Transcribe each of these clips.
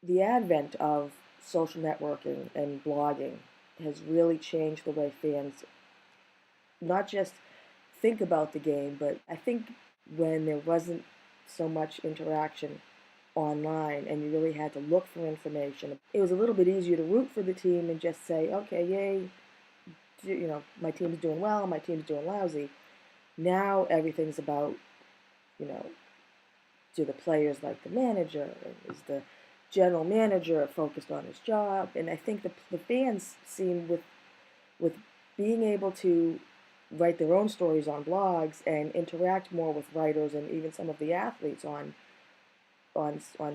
The advent of social networking and blogging has really changed the way fans not just think about the game, but I think when there wasn't so much interaction online and you really had to look for information, it was a little bit easier to root for the team and just say, okay, yay, my team's doing well, my team's doing lousy. Now everything's about, you know, do the players like the manager? Is the general manager focused on his job? And I think the fans seem with being able to write their own stories on blogs and interact more with writers and even some of the athletes on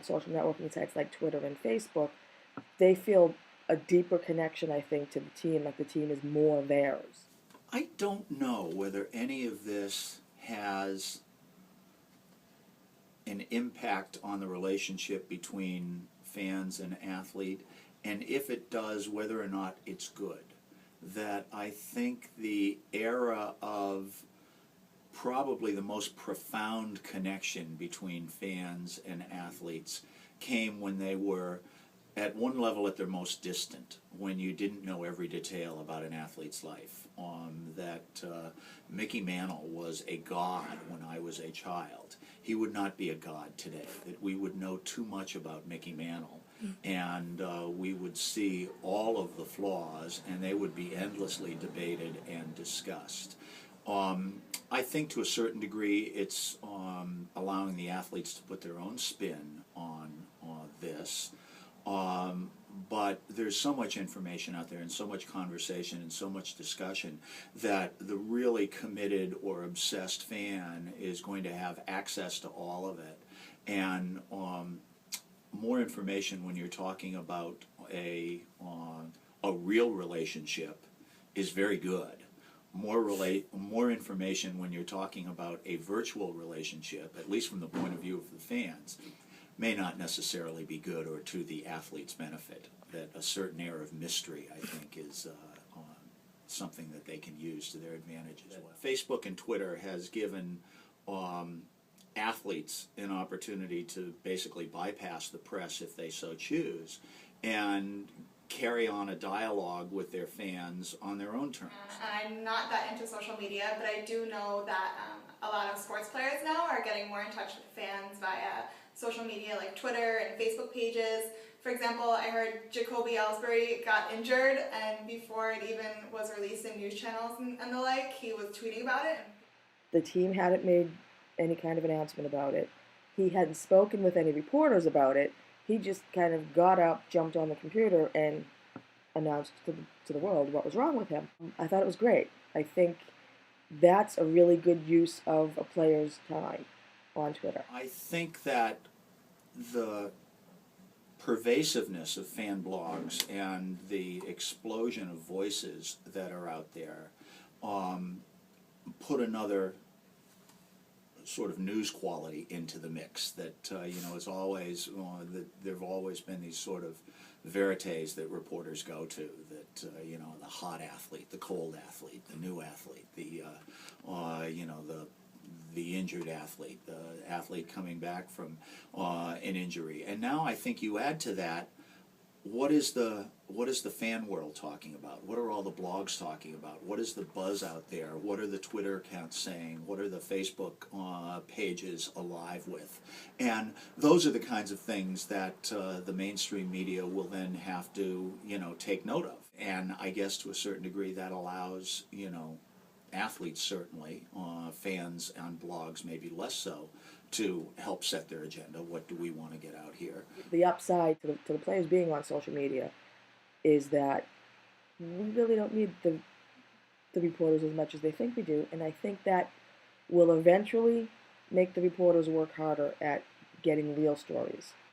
social networking sites like Twitter and Facebook, they feel a deeper connection, I think, to the team, like the team is more theirs. I don't know whether any of this has an impact on the relationship between fans and athlete, and if it does, whether or not it's good. That I think the era of probably the most profound connection between fans and athletes came when they were at one level at their most distant, when you didn't know every detail about an athlete's life. Mickey Mantle was a god when I was a child. He would not be a god today. That we would know too much about Mickey Mantle, and we would see all of the flaws, and they would be endlessly debated and discussed. I think to a certain degree it's allowing the athletes to put their own spin on this. Um, but there's so much information out there and so much conversation and so much discussion that the really committed or obsessed fan is going to have access to all of it. And more information when you're talking about a real relationship is very good. More information when you're talking about a virtual relationship, at least from the point of view of the fans, may not necessarily be good or to the athlete's benefit. That a certain air of mystery, I think, is something that they can use to their advantage as well. Facebook and Twitter has given athletes an opportunity to basically bypass the press if they so choose and carry on a dialogue with their fans on their own terms. I'm not that into social media, but I do know that a lot of sports players now are getting more in touch with fans via social media like Twitter and Facebook pages. For example, I heard Jacoby Ellsbury got injured, and before it even was released in news channels and the like, he was tweeting about it. The team hadn't made any kind of announcement about it. He hadn't spoken with any reporters about it. He just kind of got up, jumped on the computer, and announced to the world what was wrong with him. I thought it was great. I think that's a really good use of a player's time on Twitter. I think that the pervasiveness of fan blogs and the explosion of voices that are out there put another sort of news quality into the mix that it's always there have always been these sort of verities that reporters go to that the hot athlete, the cold athlete, the new athlete, the injured athlete, the athlete coming back from an injury. And now I think you add to that, what is the fan world talking about? What are all the blogs talking about? What is the buzz out there? What are the Twitter accounts saying? What are the Facebook pages alive with? And those are the kinds of things that the mainstream media will then have to take note of. And I guess to a certain degree that allows athletes certainly, fans on blogs maybe less so, to help set their agenda. What do we want to get out here? The upside to the players being on social media is that we really don't need the reporters as much as they think we do, and I think that will eventually make the reporters work harder at getting real stories.